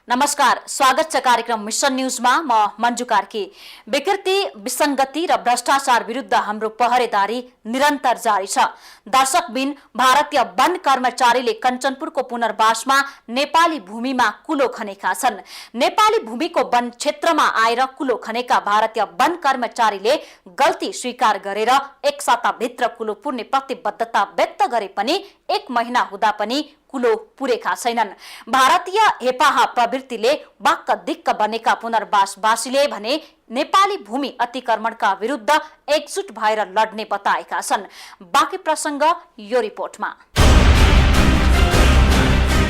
नमस्कार, स्वागत छ कार्यक्रम मिशन न्यूजमा। म मञ्जु कार्की। विकृति, विसंगति र भ्रष्टाचार विरुद्ध हाम्रो पहरेदारी निरन्तर जारी छ। दर्शकबिन, भारतीय वन कर्मचारीले कञ्चनपुरको पुनर्वासमा नेपाली भूमिमा कुलो खनेका छन्। नेपाली भूमिको वन क्षेत्रमा आएर कुलो खनेका भारतीय वन कर्मचारीले गल्ती स्वीकार गरेर एक साताभित्र कुलो पुर्ने प्रतिबद्धता व्यक्त गरे पनि एक महिना हुँदा पनि कुलो पुरेका छैनन्। भारतीय हेपाहा प्रवृत्तिले वाक्क दिक्क बनेका पुनर्वासवासीले भने नेपाली भूमि अतिक्रमणका विरुद्ध एकजुट भएर लड्ने बताएका छन्। बाँकी प्रसंग यो रिपोर्टमा।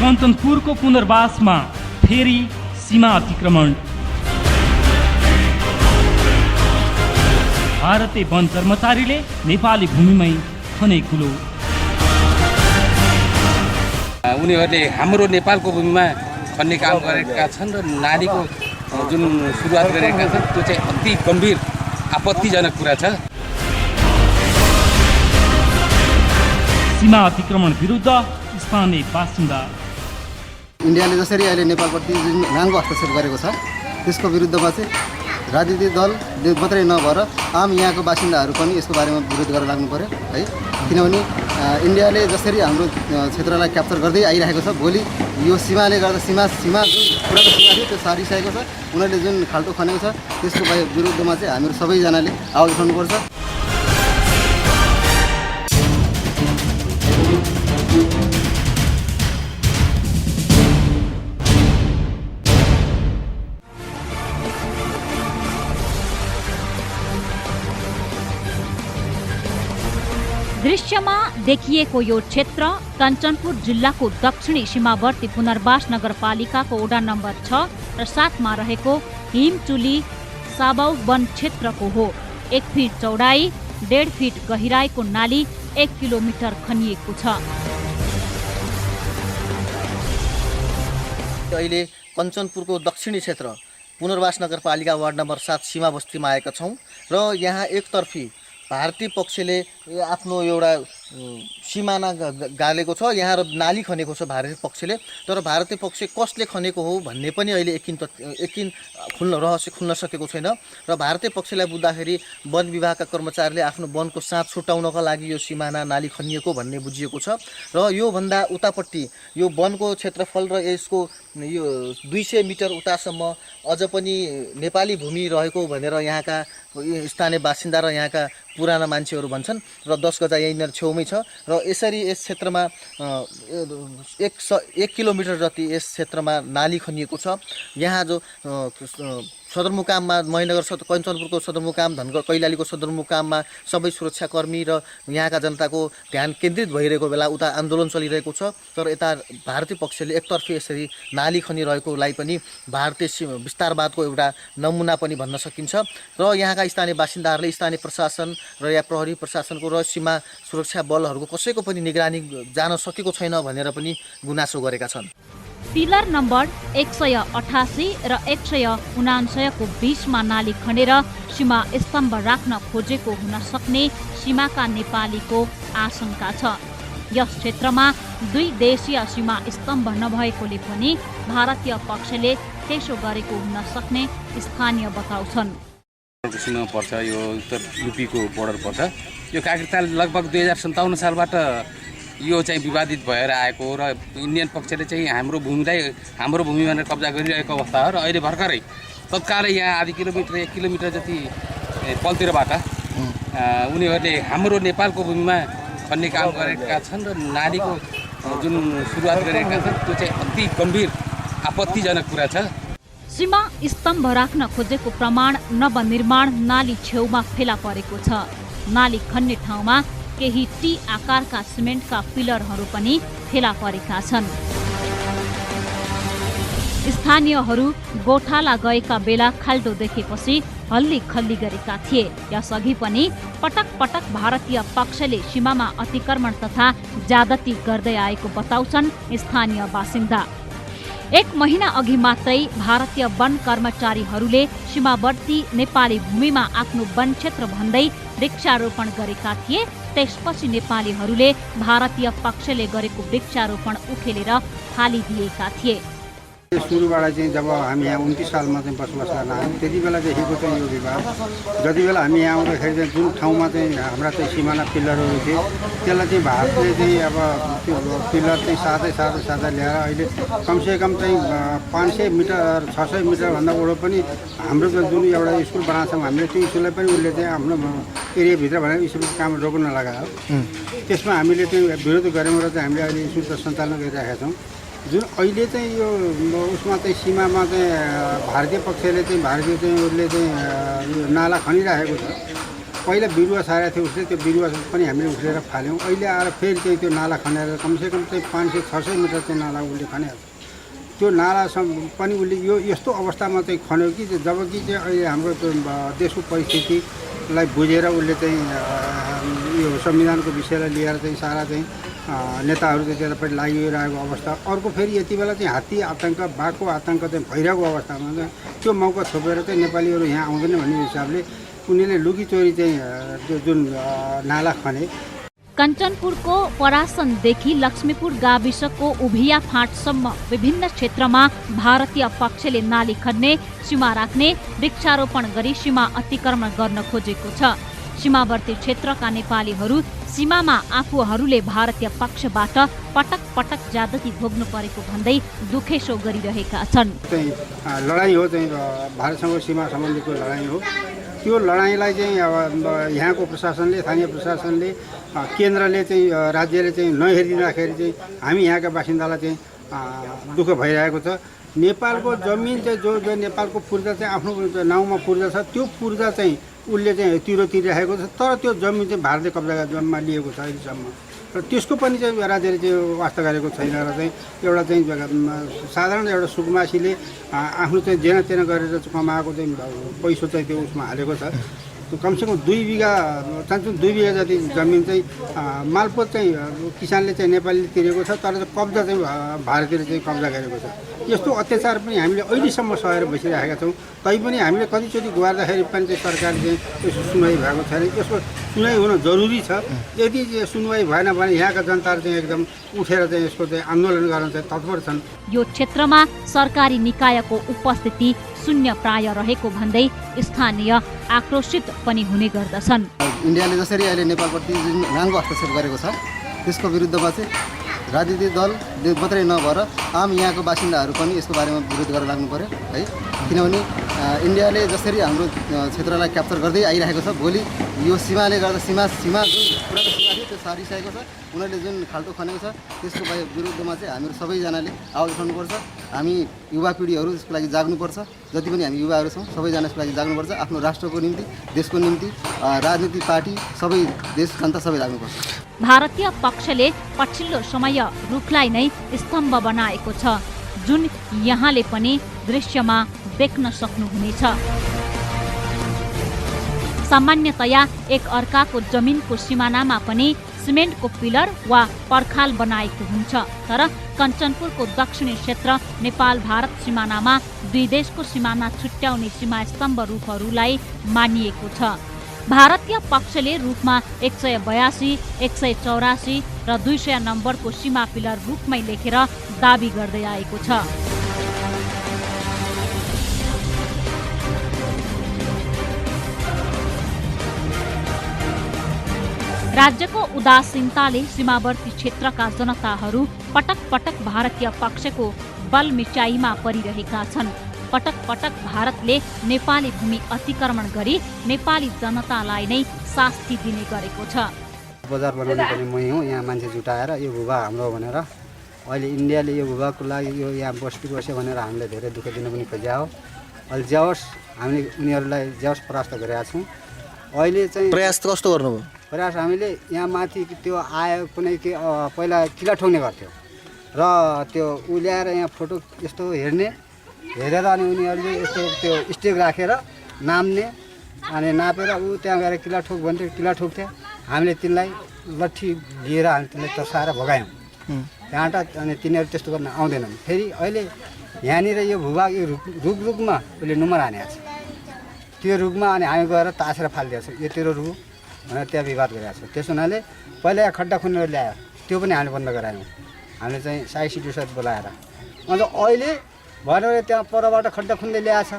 कञ्चनपुरको पुनर्वासमा फेरि सीमा अतिक्रमण। भारतीय वन कर्मचारीले नेपाली भूमिमै खने कुलो। उनीहरूले हाम्रो नेपालको भूमिमा खन्ने काम गरेका छन् र नालीको जुन सुरुवात गरेका छन् त्यो चाहिँ अति गम्भीर आपत्तिजनक कुरा छ। सीमा अतिक्रमण विरुद्ध स्थानीय बासिन्दा। इन्डियाले जसरी अहिले नेपालप्रति जुन नाङ्गो हस्तक्षेप गरेको छ त्यसको विरुद्धमा चाहिँ राजनीतिक दल मात्रै नभएर आम यहाँको बासिन्दाहरू पनि यसको बारेमा विरोध गरेर लाग्नु पर्यो है। किनभने इन्डियाले जसरी हाम्रो क्षेत्रलाई क्याप्चर गर्दै आइरहेको छ, भोलि यो सीमाले गर्दा सीमा जुन पुरानो सीमा थियो त्यो सारिसकेको छ। उनीहरूले जुन खाल्टो खनेको छ त्यसको विरुद्धमा चाहिँ हामीहरू सबैजनाले आवाज उठाउनुपर्छ। दृश्यमा देखिएको यो क्षेत्र कञ्चनपुर जिल्लाको दक्षिणी सीमावर्ती पुनर्वास नगरपालिकाको वडा नम्बर 6 र 7 मा रहेको हिमचुली साबाउ वन क्षेत्रको हो। 1 फिट चौडाई, 1.5 फिट गहिराईको नाली 1 किलोमिटर खनिएको छ। अहिले कञ्चनपुरको दक्षिणी क्षेत्र पुनर्वास नगरपालिका वार्ड नम्बर 7 सीमा बस्तीमा आएका छौँ र यहाँ एकतर्फी भारतीय पक्षले आफ्नो एउटा सीमाना गालेको छ, यहाँ र नाली खनेको छ भारतीय पक्षले। तर भारतीय पक्ष कसले खनेको हो भन्ने पनि अहिले एकिन रहस्य खुल्न सकेको छैन। र भारतीय पक्षलाई बुझ्दाखेरि वन विभागका कर्मचारीले आफ्नो वनको साथ छुटाउनका लागि यो सीमाना नाली खनिएको भन्ने बुझिएको छ। र योभन्दा उतापट्टि यो वनको क्षेत्रफल र यसको यो 200 मिटर उतासम्म अझ पनि नेपाली भूमि रहेको भनेर यहाँका स्थानीय बासिन्दा र यहाँका पुराना मान्छेहरू भन्छन्। र 10 गजा यहीँनिर छेउमै छ र यसरी यस क्षेत्रमा 1 किलोमिटर जति यस क्षेत्रमा नाली खनिएको छ। यहाँ जो सदरमुकाममा महेन्द्रनगर कञ्चनपुरको सदरमुकाम, कैलालीको सदरमुकाममा सबै सुरक्षाकर्मी र यहाँका जनताको ध्यान केन्द्रित भइरहेको बेला उता आन्दोलन चलिरहेको छ। तर यता भारतीय पक्षले एकतर्फी यसरी नाली खनिरहेकोलाई पनि भारतीय विस्तारवादको एउटा नमुना पनि भन्न सकिन्छ। र यहाँका स्थानीय बासिन्दाहरूले स्थानीय प्रशासन र या प्रहरी प्रशासनको र सीमा सुरक्षा बलहरूको कसैको पनि निगरानी जान सकेको छैन भनेर पनि गुनासो गरेका छन्। पिलर नम्बर 188 र 149 को बीचमा नाली खनेर सीमा स्तम्भ राख्न खोजेको हुन सक्ने सीमाका नेपालीको आशंका छ। यस क्षेत्रमा 2 देशीय सीमा स्तम्भ नभएकोले पनि भारतीय पक्षले त्यसो गरेको हुन सक्ने स्थानीय बताउँछन्। सीमा पर्छ, यो उत्तर युपीको बोर्डर पर्छ। यो काँक्रेताल लगभग 2057 सालबाट यो चाहिँ विवादित भएर आएको र इन्डियन पक्षले चाहिँ हाम्रो भूमि भनेर कब्जा गरिरहेको अवस्था हो। र अहिले भर्खरै तत्कालै यहाँ आधी किलोमिटर 1 किलोमिटर जति पलतिरबाट उनीहरूले हाम्रो नेपालको भूमिमा खन्ने काम गरेका छन् र नालीको जुन सुरुवात गरेका छन् त्यो चाहिँ अति गम्भीर आपत्तिजनक कुरा छ। सीमा स्तम्भ राख्न खोजेको प्रमाण नवनिर्माण नाली छेउमा फेला परेको छ। नाली खन्ने ठाउँमा केही टी आकारका सिमेन्टका पिलरहरू पनि फेला परेका छन्। स्थानीयहरू गोठाला गएका बेला खाल्डो देखेपछि हल्ली खल्ली गरेका थिए। यसअघि पनि पटक पटक भारतीय पक्षले सीमामा अतिक्रमण तथा ज्यादती गर्दै आएको बताउँछन् स्थानीय बासिन्दा। 1 महिना अघि मात्रै भारतीय वन कर्मचारीहरूले सीमावर्ती नेपाली भूमिमा आफ्नो वन क्षेत्र भन्दै वृक्षारोपण गरेका थिए। त्यसपछि नेपालीहरूले भारतीय पक्षले गरेको वृक्षारोपण उखेलेर फालिदिएका थिए। सुरुबाट चाहिँ जब हामी यहाँ 29 सालमा चाहिँ बसोबास गर्न आयौँ त्यति बेला देखिएको चाहिँ यो विभाग जति बेला हामी यहाँ आउँदाखेरि चाहिँ जुन ठाउँमा चाहिँ हाम्रा चाहिँ सिमाना पिल्लरहरू थिए त्यसलाई चाहिँ भारतले चाहिँ अब त्यो पिल्लर चाहिँ साथै ल्याएर अहिले कमसेकम चाहिँ 500 मिटर 600 मिटरभन्दा बढो पनि हाम्रो जुन एउटा स्कुल बनाएको छौँ हामीले त्यो स्कुललाई पनि उसले चाहिँ आफ्नो एरियाभित्र भनेर स्कुलको काम रोक्न लगायो त्यसमा हामीले चाहिँ विरोध गऱ्यौँ र चाहिँ हामीले अहिले स्कुल सञ्चालन गरिरहेका छौँ जुन अहिले चाहिँ यो उसमा चाहिँ सीमामा चाहिँ भारतीय पक्षले चाहिँ उसले चाहिँ यो नाला खनिराखेको छ पहिला बिरुवा छारेको थियो उसले त्यो बिरुवा पनि हामीले उठेर फाल्यौँ अहिले आएर फेरि चाहिँ त्यो नाला खनेर कमसेकम चाहिँ 500-600 मिटर चाहिँ नाला उसले खनेको त्यो नालासम्म पनि उसले यो यस्तो अवस्थामा चाहिँ खन्यो कि जबकि चाहिँ अहिले हाम्रो देशको परिस्थितिलाई बुझेर उसले चाहिँ यो संविधानको विषयलाई लिएर चाहिँ सारा चाहिँ नेताहरू चाहिँ त्यतापट्टि लागिरहेको अवस्था अर्को फेरि यति बेला चाहिँ हात्ती आतङ्क बाघको आतङ्क चाहिँ भइरहेको अवस्थामा चाहिँ त्यो मौका छोपेर चाहिँ नेपालीहरू यहाँ आउँदैन भन्ने हिसाबले उनीहरूले लुकी चोरी चाहिँ त्यो जुन नाला खने कञ्चनपुरको परासनदेखि लक्ष्मीपुर गाविसको उभिया फाँटसम्म विभिन्न क्षेत्रमा भारतीय पक्षले नाली खन्ने सीमा राख्ने वृक्षारोपण गरी सीमा अतिक्रमण गर्न खोजेको छ सीमावर्ती क्षेत्रका नेपालीहरू सीमामा आफूहरूले भारतीय पक्षबाट पटक पटक ज्यादती भोग्नु परेको भन्दै दुखेसो गरिरहेका छन् लडाईँ हो चाहिँ भारतसँग सीमा सम्बन्धीको लडाईँ हो त्यो लडाईँलाई चाहिँ अब यहाँको प्रशासनले स्थानीय प्रशासनले केन्द्रले चाहिँ राज्यले चाहिँ नहेरिदिँदाखेरि चाहिँ हामी यहाँका बासिन्दालाई चाहिँ दुःख भइरहेको छ नेपालको जमिन चाहिँ जो नेपालको पूर्जा चाहिँ आफ्नो नाउँमा पूर्जा छ त्यो पूर्जा चाहिँ उसले चाहिँ तिरिराखेको छ तर त्यो जमिन चाहिँ भारतीय कब्जामा लिएको छ अहिलेसम्म र त्यसको पनि चाहिँ राज्यले चाहिँ वास्ता गरेको छैन र चाहिँ एउटा चाहिँ साधारण एउटा सुकुमासीले आफ्नो चाहिँ जेना तेना गरेर कमाएको चाहिँ पैसा चाहिँ त्यो उसमा हालेको छ कमसेकम 2 बिघा चान्चुन 2 बिघा जति जमिन चाहिँ मालपोत चाहिँ किसानले चाहिँ नेपालीले तिरेको छ तर कब्जा चाहिँ भारतीयले चाहिँ कब्जा गरेको छ यस्तो अत्याचार पनि हामीले अहिलेसम्म सहेर बसिरहेका छौँ तैपनि हामीले कतिचोटि गुहार्दाखेरि पनि चाहिँ सरकारले चाहिँ यसो सुनवाई भएको छैन यसको सुनवाई हुन जरुरी छ यदि सुनवाई भएन भने यहाँका जनताहरू चाहिँ एकदम उठेर चाहिँ यसको चाहिँ आन्दोलन गर्न चाहिँ तत्पर छन् यो क्षेत्रमा सरकारी निकायको उपस्थिति शून्य प्राय रहेको भन्दै स्थानीय आक्रोशित पनि हुने गर्दछन् इन्डियाले जसरी अहिले नेपालप्रति जुन नाङ्गो हस्तक्षेप गरेको छ त्यसको विरुद्धमा चाहिँ राजनीतिक दल मात्रै नभएर आम यहाँको बासिन्दाहरू पनि यसको बारेमा विरोध गरेर लाग्नु पर्यो है किनभने इन्डियाले जसरी हाम्रो क्षेत्रलाई क्याप्चर गर्दै आइरहेको छ भोलि यो सीमाले गर्दा सीमा जुन पुरानो सीमा थियो त्यो सारिसकेको छ उनीहरूले जुन खाल्टो खनेको छ त्यसको विरुद्धमा चाहिँ हामीहरू सबैजनाले आवाज उठाउनुपर्छ हामी युवा पिँढीहरू यसको लागि जाग्नुपर्छ जति पनि हामी युवाहरू छौँ सबैजना यसको लागि जाग्नुपर्छ आफ्नो राष्ट्रको निम्ति देशको निम्ति राजनीतिक पार्टी सबै देश जनता सबै लाग्नुपर्छ भारतीय पक्षले पछिल्लो समय रुखलाई नै स्तम्भ बनाएको छ जुन यहाँले पनि दृश्यमा देख्न सक्नुहुनेछ सामान्यतया एक अर्काको जमिनको सिमानामा पनि सिमेन्टको पिलर वा पर्खाल बनाएको हुन्छ तर कञ्चनपुरको दक्षिणी क्षेत्र नेपाल भारत सिमानामा दुई देशको सिमाना छुट्याउने सीमा स्तम्भ रुखहरूलाई मानिएको छ भारतीय पक्षले रुखमा 182, 184 र 200 नम्बरको सीमा पिलर रुखमै लेखेर दाबी गर्दै आएको छ राज्यको उदासीनताले सीमावर्ती क्षेत्रका जनताहरू पटक पटक भारतीय पक्षको बल मिचाइमा परिरहेका छन् पटक पटक भारतले नेपाली भूमि अतिक्रमण गरी नेपाली जनतालाई नै शास्ति दिने गरेको छ बजार बनाउने पनि मै हुँ यहाँ मान्छे जुटाएर यो भूभाग हाम्रो भनेर अहिले इन्डियाले यो भूभागको लागि यो यहाँ बस्यो भनेर हामीले धेरै दुःख दिन पनि खोज्या हो अहिले ज्यावस हामीले उनीहरूलाई ज्यावस परास्त गरेका छौँ अहिले चाहिँ प्रयास कस्तो गर्नुभयो प्रयास हामीले यहाँ माथि त्यो आयो कुनै के पहिला किला ठोक्ने गर्थ्यो र त्यो उल्याएर यहाँ फोटो यस्तो हेरेर अनि उनीहरूले यस्तो त्यो स्टेक राखेर नाप्ने अनि नापेर त्यहाँ गएर किला ठोक भन्थ्यो किला ठोक्थ्यो हामीले तिनलाई लट्ठी लिएर हामी तिनलाई तर्साएर भगायौँ त्यहाँबाट अनि तिनीहरू त्यस्तो गर्न आउँदैनन् फेरि अहिले यहाँनिर यो भूभाग यो रुखमा उसले नम्बर हानेको छ त्यो रुखमा अनि हामी गएर तासेर फालिदिएको छ यो तेरो रुख भनेर त्यहाँ विवाद गरिरहेको छ त्यस हुनाले पहिला यहाँ खड्डा खुनेर ल्यायो त्यो पनि हामीले बन्द गरायौँ हामीले चाहिँ साई सिटिसहित बोलाएर अन्त अहिले भएन भने त्यहाँ परबाट खड्डा खुन्दै ल्याएछ।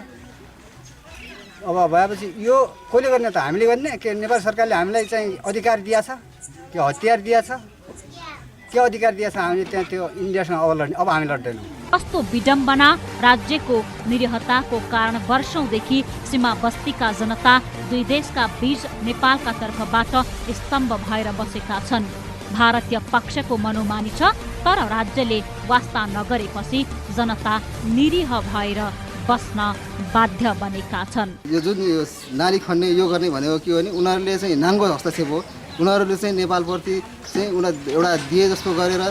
अब भएपछि यो कसले गर्ने त हामीले गर्ने के नेपाल सरकारले हामीलाई चाहिँ अधिकार दिएछ के हतियार दिएछ के अधिकार दिएछ हामीले त्यहाँ त्यो इन्डियासँग अब लड्ने अब हामी लड्दैनौँ। कस्तो विडम्बना राज्यको निरीहताको कारण वर्षौंदेखि सीमा बस्तीका जनता दुई देशका बीच नेपालका तर्फबाट स्तम्भ भएर बसेका छन्। भारतीय पक्षको मनोमानी छ तर राज्यले वास्ता नगरेपछि जनता निरीह भएर बस्न बाध्य बनेका छन्। यो जुन यो नाली खन्ने यो गर्ने भनेको के हो भने उनीहरूले चाहिँ नाङ्गो हस्तक्षेप हो। उनीहरूले चाहिँ नेपालप्रति चाहिँ एउटा दिए जस्तो गरेर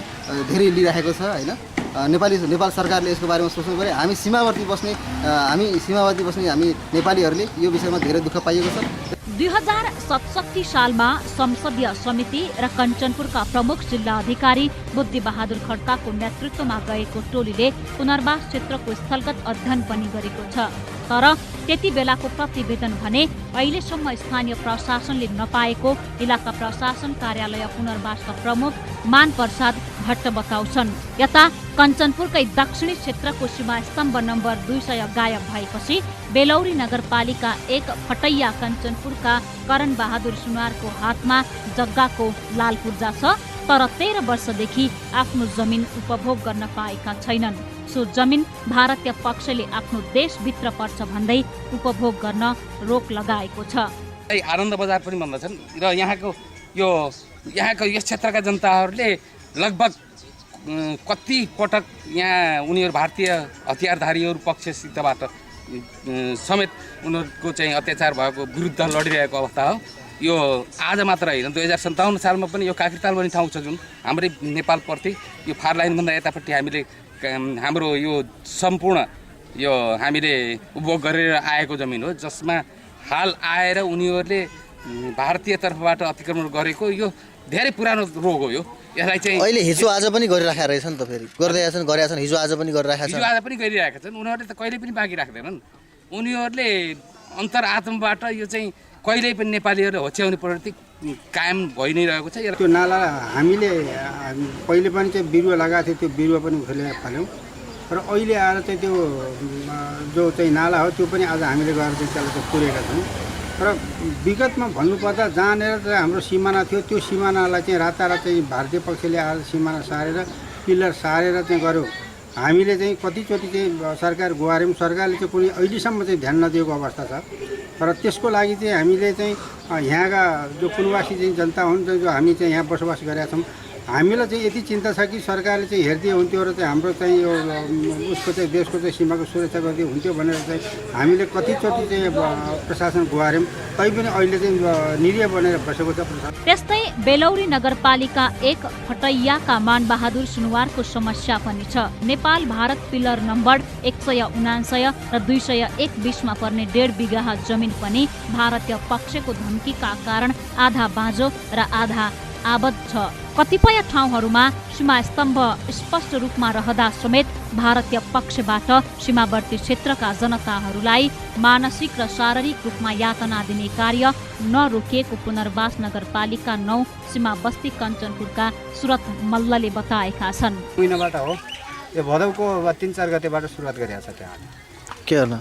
धेरै लिइराखेको छ होइन। नेपाल सरकारले यसको बारेमा सोच्नु पर्यो। हामी सीमावर्ती बस्ने हामी नेपालीहरूले यो विषयमा धेरै दुःख पाइएको छ। 2067 सालमा संसदीय समिति र कञ्चनपुरका प्रमुख जिल्ला अधिकारी बुद्धिबहादुर खड्काको नेतृत्वमा गएको टोलीले पुनर्वास क्षेत्रको स्थलगत अध्ययन पनि गरेको छ। तर त्यति बेलाको प्रतिवेदन भने अहिलेसम्म स्थानीय प्रशासनले नपाएको इलाका प्रशासन कार्यालय पुनर्वासका प्रमुख मान प्रसाद भट्ट बताउँछन्। यता कञ्चनपुरकै दक्षिणी क्षेत्रको सीमा स्तम्भ नम्बर 200 गायब भएपछि बेलौरी नगरपालिका 1 फटैया कञ्चनपुरका करण बहादुर सुनवारको हातमा जग्गाको लाल पूर्जा छ तर 13 वर्षदेखि आफ्नो जमिन उपभोग गर्न पाएका छैनन्। सो जमिन भारतीय पक्षले आफ्नो देशभित्र पर्छ भन्दै उपभोग गर्न रोक लगाएको छ। आनन्द बजार पनि भन्दछन् र यहाँको यस क्षेत्रका जनताहरूले लगभग कति पटक यहाँ उनीहरू भारतीय हतियारधारीहरू पक्षसितबाट समेत उनीहरूको चाहिँ अत्याचार भएको विरुद्ध लडिरहेको अवस्था हो। यो आज मात्र होइन 2057 सालमा पनि यो काँक्रेताल भन्ने ठाउँ छ जुन हाम्रै नेपालप्रति यो फार लाइनभन्दा यतापट्टि हामीले हाम्रो यो सम्पूर्ण यो हामीले उपभोग गरेर आएको जमिन हो जसमा हाल आएर उनीहरूले भारतीय तर्फबाट अतिक्रमण गरेको यो धेरै पुरानो रोग हो। यो यसलाई चाहिँ अहिले हिजो आज पनि गरिराखेका रहेछन् त फेरि गरेका छन् हिजो आज पनि गरिराखेका छन्। हिजो आज पनि गरिरहेका छन्। उनीहरूले त कहिले पनि बाँकी राख्दैनन्। उनीहरूले अन्तर्आत्माबाट यो चाहिँ कहिल्यै पनि नेपालीहरू होच्याउने प्रवृत्ति कायम भइ नै रहेको छ। त्यो नाला हामीले पहिले पनि चाहिँ बिरुवा लगाएको थियो त्यो बिरुवा पनि फाल्यौँ र अहिले आएर चाहिँ त्यो जो चाहिँ नाला हो त्यो पनि आज हामीले गएर चाहिँ त्यसलाई चाहिँ पुरेका छौँ। र विगतमा भन्नुपर्दा जहाँनिर चाहिँ हाम्रो सिमाना थियो त्यो सिमानालाई चाहिँ रातारात चाहिँ भारतीय पक्षले आएर सिमाना सारेर पिल्लर सारेर चाहिँ गर्यो। हामीले चाहिँ कतिचोटि चाहिँ सरकार गुहार्यौँ। सरकारले चाहिँ कुनै अहिलेसम्म चाहिँ ध्यान नदिएको अवस्था छ। र त्यसको लागि चाहिँ हामीले चाहिँ यहाँका जो पूर्ववासी चाहिँ जनता हुन् जो हामी चाहिँ यहाँ बसोबास गरेका छौँ हामीलाई चाहिँ यति चिन्ता छ कि सरकारले चाहिँ हेर्दै हुन्थ्यो र चाहिँ हाम्रो चाहिँ यो उसको चाहिँ देशको चाहिँ सीमाको सुरक्षा गर्दै हुन्थ्यो भनेर चाहिँ हामीले कतिचोटि चाहिँ प्रशासन गुहार्यौँ तैपनि अहिले चाहिँ निरीह बनेर बसेको छ प्रशासन। त्यस्तै बेलौरी नगरपालिका 1 फटैयाका मानबहादुर सुनवारको समस्या पनि छ। नेपाल भारत पिलर नम्बर 179 र 201 बीचमा पर्ने 1.5 बिघा जमिन पनि भारतीय पक्षको धम्कीका कारण आधा बाँझो र आधा आबद्ध छ। कतिपय ठाउँहरूमा सीमा स्तम्भ स्पष्ट रूपमा रहँदा समेत भारतीय पक्षबाट सीमावर्ती क्षेत्रका जनताहरूलाई मानसिक र शारीरिक रूपमा यातना दिने कार्य नरोकिएको पुनर्वास नगरपालिका 9 सीमा बस्ती कञ्चनपुरका सुरत मल्लले बताएका छन्। महिनाबाट हो यो भदौको 3-4 गतेबाट सुरुवात गरेको छ। त्यहाँ के गर्न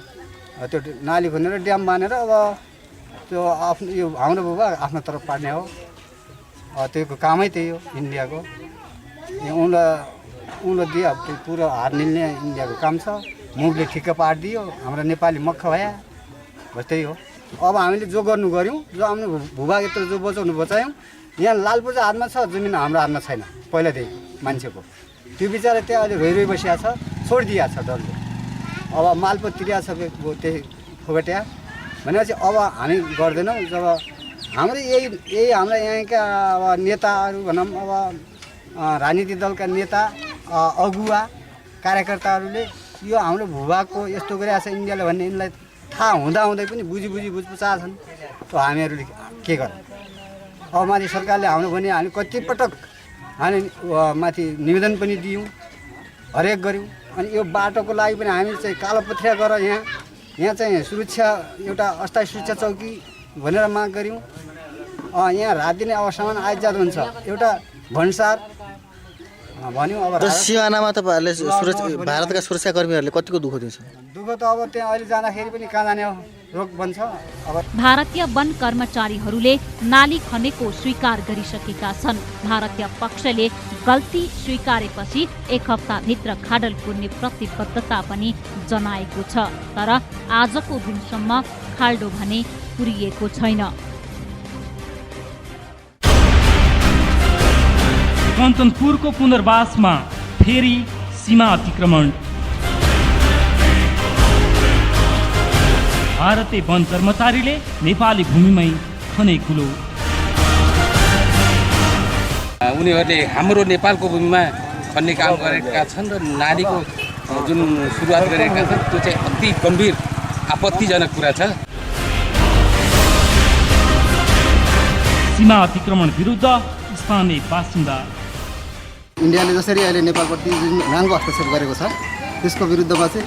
त्यो नाली खनेर ड्याम बानेर अब त्यो आफ्नो यो हाम्रो बुबा आफ्नो तरफ पार्ने हो। त्यो कामै त्यही हो इन्डियाको। उनलाई दियो अब पुरो हार निल्ने इन्डियाको काम छ। मुखले ठिक्क पारिदियो हाम्रो नेपाली मक्ख भया बस त्यही हो। अब हामीले जो गर्नु गऱ्यौँ जो आफ्नो भूभाग यत्रो जो बचाउनु बचायौँ। यहाँ लाल पूर्जा हातमा छ जमिन हाम्रो हातमा छैन पहिलादेखि मान्छेको। त्यो बिचरा त्यहाँ अहिले रोइ बसिया छ छोडिदिएको छ डरले। अब मालपत तिरिया छ त्यही फोगट्या भनेपछि अब हामी गर्दैनौँ। जब हाम्रो यही हाम्रा यहाँका अब नेताहरू भनौँ अब राजनीतिक दलका नेता अगुवा कार्यकर्ताहरूले यो हाम्रो भूभागको यस्तो गरिरहेको छ इन्डियाले भन्ने यिनलाई थाहा हुँदाहुँदै पनि बुझिपुचाछन्। त हामीहरूले के गर्नु। अब माथि सरकारले हाम्रो भने हामी कतिपटक हामी माथि निवेदन पनि दियौँ हरेक गऱ्यौँ। अनि यो बाटोको लागि पनि हामी चाहिँ कालोपत्रिया गरेर यहाँ चाहिँ सुरक्षा एउटा अस्थायी सुरक्षा चौकी भनेर माग गऱ्यौँ। यहाँ रात दिन अब सामान आइजात हुन्छ। एउटा भन्सार भन्यौँ। अब र सिमानामा तपाईँहरूले भारतका सुरक्षाकर्मीहरूले कतिको दुःख दिन्छ? दुःख त अब त्यहाँ अहिले जाँदाखेरि पनि कहाँ जाने हो, रोग बन्छ। अब भारतीय वन कर्मचारीहरूले नाली खनेको स्वीकार गरिसकेका छन्। भारतीय पक्षले गल्ती स्वीकारेपछि 1 हप्ताभित्र खाडल पुर्ने प्रतिबद्धता पनि जनाएको छ। तर आजको दिनसम्म खाल्डो भने पुरिएको छैन। कञ्चनपुरको पुनर्वासमा फेरि सीमा अतिक्रमण। भारतीय वन कर्मचारीले नेपाली भूमिमै खने खुलो। उनीहरूले हाम्रो नेपालको भूमिमा खन्ने काम गरेका छन् र नालीको जुन सुरुवात गरेका छन् त्यो चाहिँ अति गम्भीर आपत्तिजनक कुरा छ। सीमा अतिक्रमण विरुद्ध स्थानीय बासिन्दा। इन्डियाले जसरी अहिले नेपालप्रति जुन नाङ्गो हस्तक्षेप गरेको छ त्यसको विरुद्धमा चाहिँ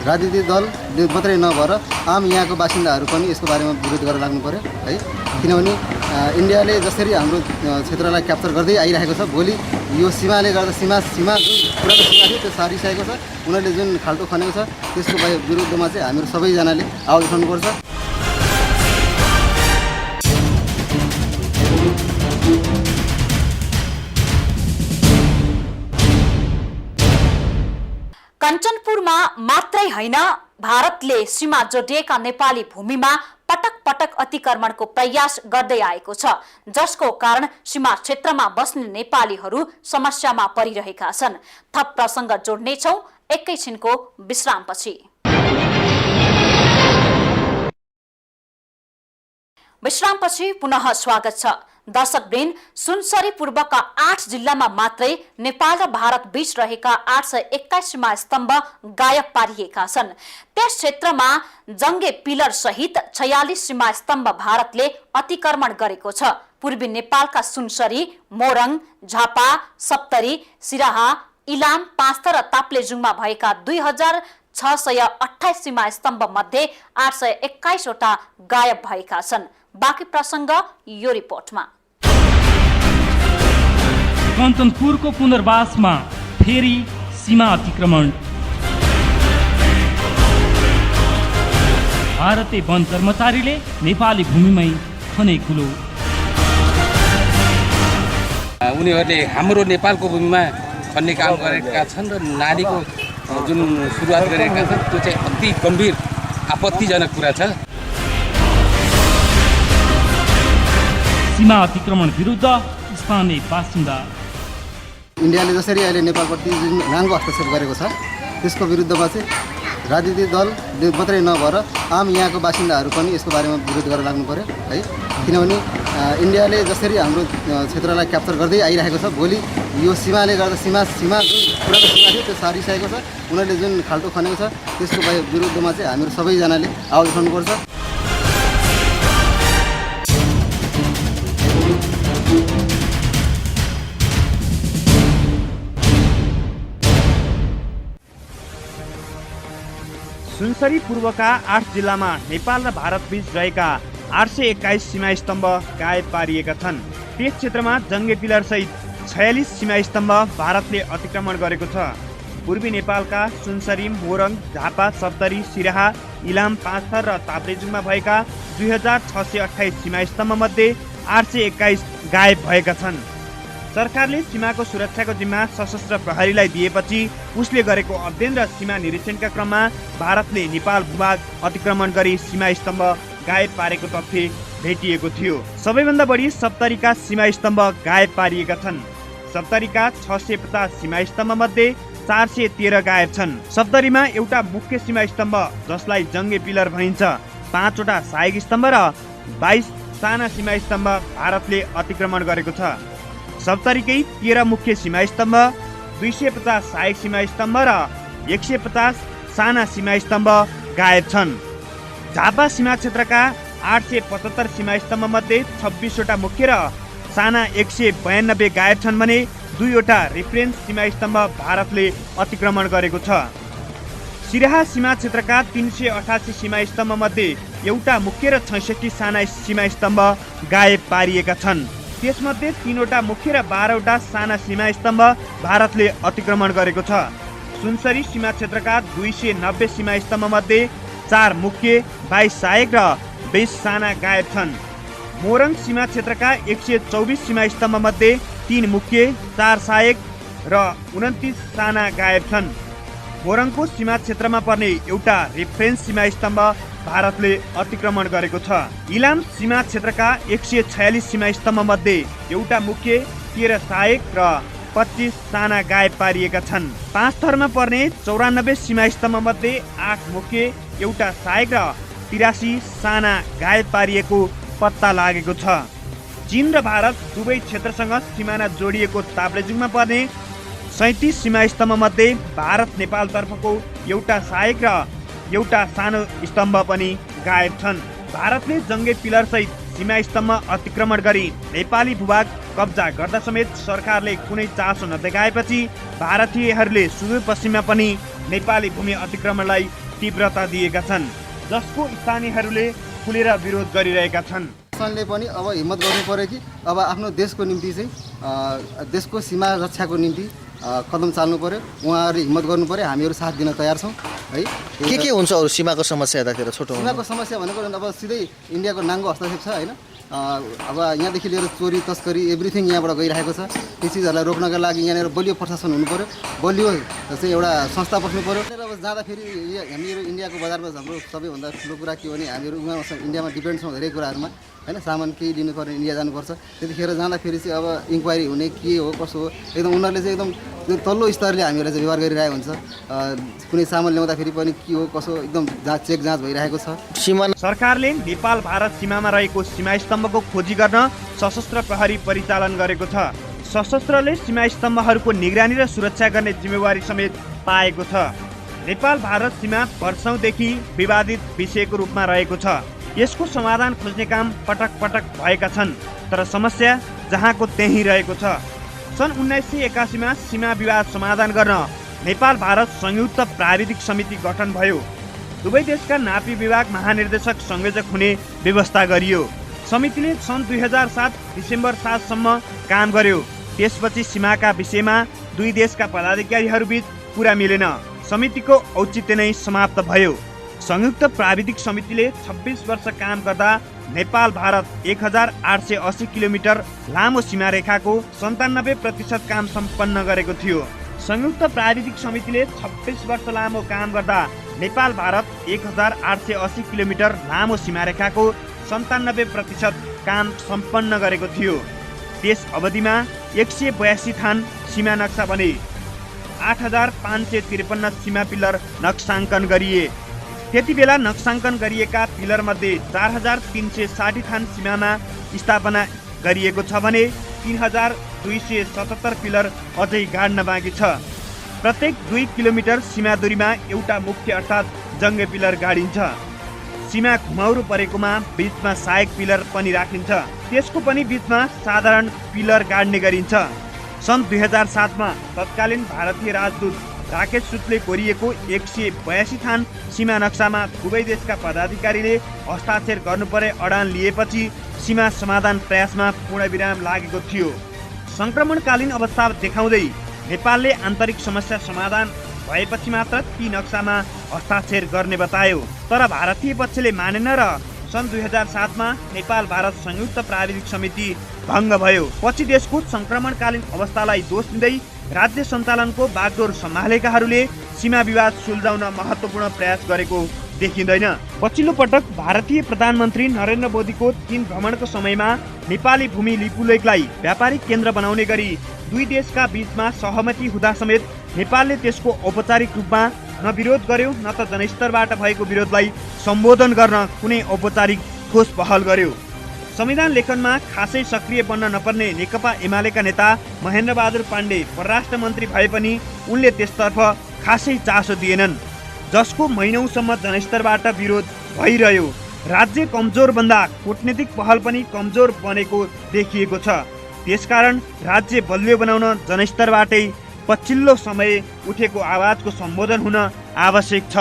राजनीतिक दल मात्रै नभएर आम यहाँको बासिन्दाहरू पनि यसको बारेमा विरोध गरेर लाग्नु पर्यो है। किनभने इन्डियाले जसरी हाम्रो क्षेत्रलाई क्याप्चर गर्दै आइरहेको छ, भोलि यो सीमाले गर्दा सीमा जुन पुरानो सीमा थियो त्यो सारिसकेको छ। उनीहरूले जुन खाल्टो खनेको छ त्यसको विरुद्धमा चाहिँ हामीहरू सबैजनाले आवाज उठाउनुपर्छ। कञ्चनपुरमा मात्रै होइन, भारतले सीमा जोडिएका नेपाली भूमिमा पटक पटक अतिक्रमणको प्रयास गर्दै आएको छ, जसको कारण सीमा क्षेत्रमा बस्ने नेपालीहरू समस्यामा परिरहेका छन्। थप प्रसङ्ग जोड्नेछौँ एकैछिनको विश्रामपछि। विश्रामपछि पुनः स्वागत छ। दर्शकवृन्द, सुनसरी पूर्वका 8 जिल्लामा मात्रै नेपाल र भारत बीच रहेका 821 सीमा स्तम्भ गायब पारिएका छन्। त्यस क्षेत्रमा जङ्गे पिलर सहित 46 सीमा स्तम्भ भारतले अतिक्रमण गरेको छ। पूर्वी नेपालका सुनसरी, मोरङ, झापा, सप्तरी, सिराहा, इलाम, पाँचथर र ताप्लेजुङमा भएका 2628 सीमा स्तम्भ मध्ये 821 वटा गायब भएका छन्। बाँकी प्रसङ्ग यो रिपोर्टमा। कञ्चनपुरको पुनर्वासमा फेरि सीमा अतिक्रमण। भारतीय वन कर्मचारीले नेपाली भूमिमै खने खुलो। उनीहरूले हाम्रो नेपालको भूमिमा खन्ने काम गरेका छन् र नालीको जुन सुरुवात गरेका छन् त्यो चाहिँ अति गम्भीर आपत्तिजनक कुरा छ। सीमा अतिक्रमण विरुद्ध स्थानीय बासिन्दा। इन्डियाले जसरी अहिले नेपालप्रति जुन नाङ्गो हस्तक्षेप गरेको छ त्यसको विरुद्धमा चाहिँ राजनीतिक दल मात्रै नभएर आम यहाँको बासिन्दाहरू पनि यसको बारेमा विरोध गरेर लाग्नु पर्यो है। किनभने इन्डियाले जसरी हाम्रो क्षेत्रलाई क्याप्चर गर्दै आइरहेको छ, भोलि यो सीमाले गर्दा सीमा जुन पुरानो सीमा थियो त्यो सारिसकेको छ। उनीहरूले जुन खाल्टो खनेको छ त्यसको विरुद्धमा चाहिँ हामीहरू सबैजनाले आवाज उठाउनुपर्छ। सुनसरी पूर्वका 8 जिल्लामा नेपाल र भारत बीच रहेका 821 सीमा स्तम्भ गायब पारिएका छन्। त्यस क्षेत्रमा जङ्गे पिलर सहित 46 सीमा स्तम्भ भारतले अतिक्रमण गरेको छ। पूर्वी नेपालका सुनसरी, मोरङ, झापा, सप्तरी, सिराहा, इलाम, पाँचथर र ताप्लेजुङमा भएका 2628 सीमा स्तम्भ मध्ये 821 गायब भएका छन्। सरकारले सीमाको सुरक्षाको जिम्मा सशस्त्र प्रहरीलाई दिएपछि उसले गरेको अध्ययन र सीमा निरीक्षणका क्रममा भारतले नेपाल भूभाग अतिक्रमण गरी सीमा स्तम्भ गायब पारेको तथ्य भेटिएको थियो। सबैभन्दा बढी सप्तरीका सीमा स्तम्भ गायब पारिएका छन्। सप्तरीका 650 सीमा स्तम्भ मध्ये 413 गायब छन्। सप्तरीमा एउटा मुख्य सीमा स्तम्भ जसलाई जङ्गे पिलर भनिन्छ, 5 वटा सहायक स्तम्भ र 22 साना सीमा स्तम्भ भारतले अतिक्रमण गरेको छ। सप्तरीकै 13 मुख्य सीमा स्तम्भ, 250 सहायक सीमा स्तम्भ र 150 साना सीमा स्तम्भ गायब छन्। झापा सीमा क्षेत्रका 875 सीमा स्तम्भ मध्ये 26 वटा मुख्य र साना 192 गायब छन् भने 2 वटा रेफरेन्स सीमा स्तम्भ भारतले अतिक्रमण गरेको छ। सिराहा सीमा क्षेत्रका 388 सीमा स्तम्भ मध्ये एउटा मुख्य र 66 साना सीमा स्तम्भ गायब पारिएका छन्। त्यसमध्ये 3वटा मुख्य र 12वटा साना सीमा स्तम्भ भारतले अतिक्रमण गरेको छ। सुनसरी सीमा क्षेत्रका 290 सीमा स्तम्भ मध्ये 4 मुख्य, 22 सहायक र 20 साना गायब छन्। मोरङ सीमा क्षेत्रका 124 सीमा स्तम्भ मध्ये 3 मुख्य, 4 सहायक र 29 साना गायब छन्। मोरङको सीमा क्षेत्रमा पर्ने एउटा रेफरेन्स सीमा स्तम्भ भारतले अतिक्रमण गरेको छ। इलाम सीमा क्षेत्रका 146 सीमा स्तम्भ मध्ये एउटा मुख्य, 13 सहायक र 25 साना गायब पारिएका छन्। 5 थरमा पर्ने 94 सीमा स्तम्भ मध्ये 8 मुख्य, एउटा सहायक र 83 साना गायब पारिएको पत्ता लागेको छ। चीन र भारत दुवै क्षेत्रसँग सिमाना जोडिएको ताप्लेजुङमा पर्ने 37 सीमा स्तम्भ मध्ये भारत नेपाल तर्फको एउटा सहायक र एउटा सानो स्तम्भ पनि गायब छन्। भारतले जङ्गे पिलर सहित सीमा स्तम्भ अतिक्रमण गरी नेपाली भूभाग कब्जा गर्दा समेत सरकारले कुनै चासो नदेखाएपछि भारतीयहरूले सुदूरपश्चिममा पनि नेपाली भूमि अतिक्रमणलाई तीव्रता दिएका छन्, जसको स्थानीयहरूले खुलेर विरोध गरिरहेका छन्। प्रशासनले पनि अब हिम्मत गर्नु पर्यो कि अब आफ्नो देशको निम्ति चाहिँ देशको सीमा रक्षाको निम्ति कदम चाल्नु पर्यो। उहाँहरूले हिम्मत गर्नु पर्यो, हामीहरू साथ दिन तयार छौँ है। के हुन्छ अरू सीमाको समस्या यतातिर छोटो? सीमाको समस्या भनेको अब सिधै इन्डियाको नाङ्गो हस्तक्षेप छ होइन। अब यहाँदेखि लिएर चोरी तस्करी एभ्रिथिङ यहाँबाट गइरहेको छ। ती चिजहरूलाई रोक्नका लागि यहाँनिर बलियो प्रशासन हुनु पर्यो, बलियो चाहिँ एउटा संस्था बस्नु पर्यो। अब जाँदाखेरि हामीहरू इन्डियाको बजारमा हाम्रो सबैभन्दा ठुलो कुरा के हो भने हामीहरू उहाँ इन्डियामा डिपेन्ड छौँ धेरै कुराहरूमा होइन। सामान केही लिनु पर्ने इन्डिया जानुपर्छ, त्यतिखेर जाँदाखेरि चाहिँ अब इन्क्वायरी हुने के हो कसो हो एकदम उनीहरूले चाहिँ एकदम तल्लो स्तरले हामीहरूलाई चाहिँ व्यवहार गरिरहेको हुन्छ। कुनै सामान ल्याउँदाखेरि पनि के हो कसो एकदम चेक जाँच भइरहेको छ। सीमा सरकारले नेपाल भारत सीमामा रहेको सीमा स्तम्भको खोजी गर्न सशस्त्र प्रहरी परिचालन गरेको छ। सशस्त्रले सीमा स्तम्भहरूको निगरानी र सुरक्षा गर्ने जिम्मेवारी समेत पाएको छ। नेपाल भारत सीमा वर्षौंदेखि विवादित विषयको रूपमा रहेको छ। यसको समाधान खोज्ने काम पटक पटक भएका छन्, तर समस्या जहाँको त्यही रहेको छ। सन् 1981 मा सीमा विवाद समाधान गर्न नेपाल भारत संयुक्त प्राविधिक समिति गठन भयो। दुवै देशका नापी विभाग महानिर्देशक संयोजक हुने व्यवस्था गरियो। समितिले सन् 2007 डिसेम्बर 7 सम्म काम गर्यो। त्यसपछि सीमाका विषयमा दुई देशका पदाधिकारीहरूबीच कुरा मिलेन। समितिको औचित्य नै समाप्त भयो। संयुक्त प्राविधिक समितिले 26 वर्ष काम गर्दा नेपाल भारत 1880 किलोमिटर लामो सीमा रेखाको 97% काम सम्पन्न गरेको थियो। संयुक्त प्राविधिक समितिले 26 वर्ष लामो काम गर्दा नेपाल भारत 1880 किलोमिटर लामो सीमा रेखाको 97% काम सम्पन्न गरेको थियो। त्यस अवधिमा 182 थान सीमा नक्सा बने। 8553 सीमा पिलर नक्साङ्कन गरिए। त्यति बेला नक्साङ्कन गरिएका पिलर मध्ये 4360 थान सीमामा स्थापना गरिएको छ भने 3277 पिलर अझै गाड्न बाँकी छ। प्रत्येक 2 किलोमिटर सीमा दूरीमा एउटा मुख्य अर्थात् जङ्गे पिलर गाडिन्छ। सीमा घुमाउरो परेकोमा बीचमा सहायक पिलर पनि राखिन्छ, त्यसको पनि बीचमा साधारण पिलर गाड्ने गरिन्छ। सन् 2007 मा तत्कालीन भारतीय राजदूत राकेश सुतले कोरिएको 182 थान सीमा नक्सामा दुवै देशका पदाधिकारीले हस्ताक्षर गर्नुपर्ने अडान लिएपछि सीमा समाधान प्रयासमा पूर्णविराम लागेको थियो। संक्रमणकालीन अवस्था देखाउँदै नेपालले आन्तरिक समस्या समाधान भएपछि मात्र ती नक्सामा हस्ताक्षर गर्ने बतायो, तर भारतीय पक्षले मानेन र सन् 2007 मा नेपाल भारत संयुक्त प्राविधिक समिति भङ्ग भयो। पछि देशको संक्रमणकालीन अवस्थालाई दोष दिँदै राज्य सञ्चालनको बागडोर सम्हालेकाहरूले सीमा विवाद सुल्झाउन महत्त्वपूर्ण प्रयास गरेको देखिँदैन। पछिल्लो पटक भारतीय प्रधानमन्त्री नरेन्द्र मोदीको चीन भ्रमणको समयमा नेपाली भूमि लिपुलेखलाई व्यापारिक केन्द्र बनाउने गरी दुई देशका बीचमा सहमति हुँदा समेत नेपालले त्यसको औपचारिक रूपमा न विरोध गर्यो न त जनस्तरबाट भएको विरोधलाई सम्बोधन गर्न कुनै औपचारिक ठोस पहल गर्यो। संविधान लेखनमा खासै सक्रिय बन्न नपर्ने नेकपा एमालेका नेता महेन्द्र बहादुर पाण्डे परराष्ट्र मन्त्री भए पनि उनले त्यसतर्फ खासै चासो दिएनन्, जसको महिनौसम्म जनस्तरबाट विरोध भइरह्यो। राज्य कमजोर भन्दा कूटनीतिक पहल पनि कमजोर बनेको देखिएको छ। त्यसकारण राज्य बलियो बनाउन जनस्तरबाटै पछिल्लो समय उठेको आवाजको सम्बोधन हुन आवश्यक छ।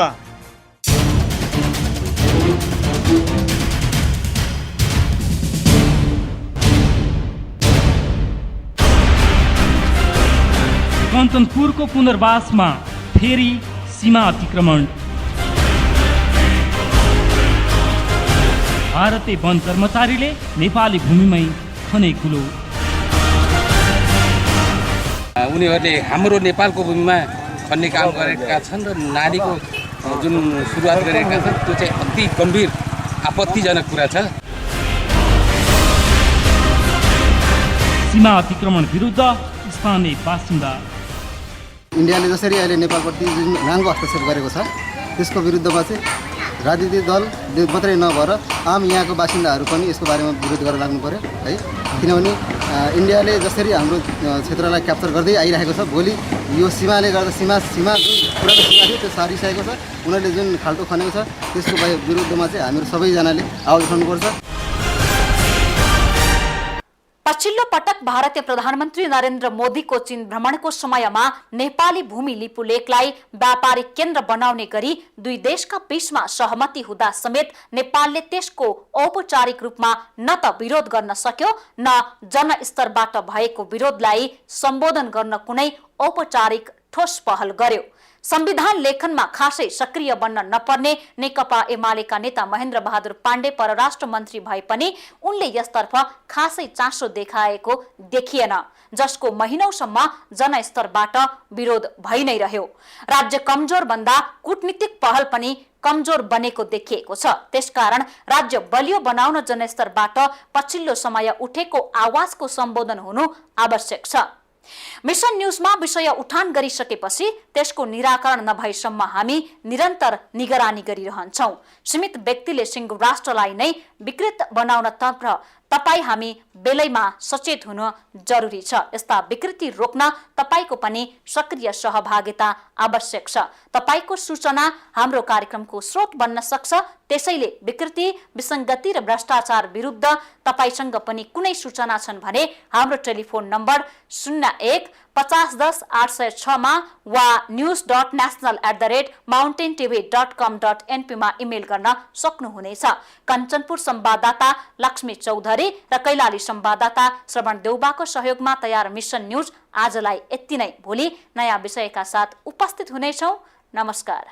कञ्चनपुरको पुनर्वासमा फेरि सीमा अतिक्रमण। भारतीय वन कर्मचारीले नेपाली भूमिमै खने कुलो। उनीहरूले हाम्रो नेपालको भूमिमा खन्ने काम गरेका छन् र नालीको जुन सुरुवात गरेका छन् त्यो चाहिँ अति गम्भीर आपत्तिजनक कुरा छ। सीमा अतिक्रमण विरुद्ध स्थानीय बासिन्दा। इन्डियाले जसरी अहिले नेपालप्रति जुन नाङ्गो हस्तक्षेप गरेको छ त्यसको विरुद्धमा चाहिँ राजनीतिक दल मात्रै नभएर आम यहाँको बासिन्दाहरू पनि यसको बारेमा विरोध गरेर लाग्नु पर्यो है। किनभने इन्डियाले जसरी हाम्रो क्षेत्रलाई क्याप्चर गर्दै आइरहेको छ, भोलि यो सीमाले गर्दा सीमा जुन पुरानो सीमा थियो त्यो सारिसकेको छ। उनीहरूले जुन खाल्टो खनेको छ त्यसको विरुद्धमा चाहिँ हामीहरू सबैजनाले आवाज उठाउनुपर्छ। पछिल्लो पटक भारतीय प्रधानमन्त्री नरेन्द्र मोदीको चीन भ्रमणको समयमा नेपाली भूमि लिपुलेखलाई व्यापारिक केन्द्र बनाउने गरी दुई देशका बीचमा सहमति हुँदा समेत नेपालले त्यसको औपचारिक रूपमा न त विरोध गर्न सक्यो न जनस्तरबाट भएको विरोधलाई सम्बोधन गर्न कुनै औपचारिक ठोस पहल गर्यो। संविधान लेखनमा खासै सक्रिय बन्न नपर्ने नेकपा एमालेका नेता महेन्द्र बहादुर पाण्डे परराष्ट्र मन्त्री भए पनि उनले यसतर्फ खासै चासो देखाएको देखिएन, जसको महिनौसम्म जनस्तरबाट विरोध भइ नै रह्यो। राज्य कमजोर भन्दा कूटनीतिक पहल पनि कमजोर बनेको देखिएको छ। त्यसकारण राज्य बलियो बनाउन जनस्तरबाट पछिल्लो समय उठेको आवाजको सम्बोधन हुनु आवश्यक छ। मिशन न्यूजमा विषय उठान गरिसकेपछि त्यसको निराकरण नभएसम्म हामी निरन्तर निगरानी गरिरहन्छौं। सीमित व्यक्तिले सिंह राष्ट्रलाई नै विकृत बनाउन तपाई हामी बेलैमा सचेत हुनु जरुरी छ। यस्ता विकृति रोक्न तपाईको पनि सक्रिय सहभागिता आवश्यक छ। तपाईको सूचना हाम्रो कार्यक्रमको स्रोत बन्न सक्छ। त्यसैले विकृति, विसंगति र भ्रष्टाचार विरुद्ध तपाईसँग पनि कुनै सूचना छन् भने हाम्रो टेलिफोन नम्बर 01-5010-806 मा वा news.national@mountaintv.com.np मा इमेल गर्न सक्नुहुनेछ। कञ्चनपुर संवाददाता लक्ष्मी चौधरी र कैलाली संवाददाता श्रवण देउबाको सहयोगमा तयार मिशन न्यूज आजलाई यति नै। भोलि नयाँ विषयका साथ उपस्थित हुनेछौं। नमस्कार।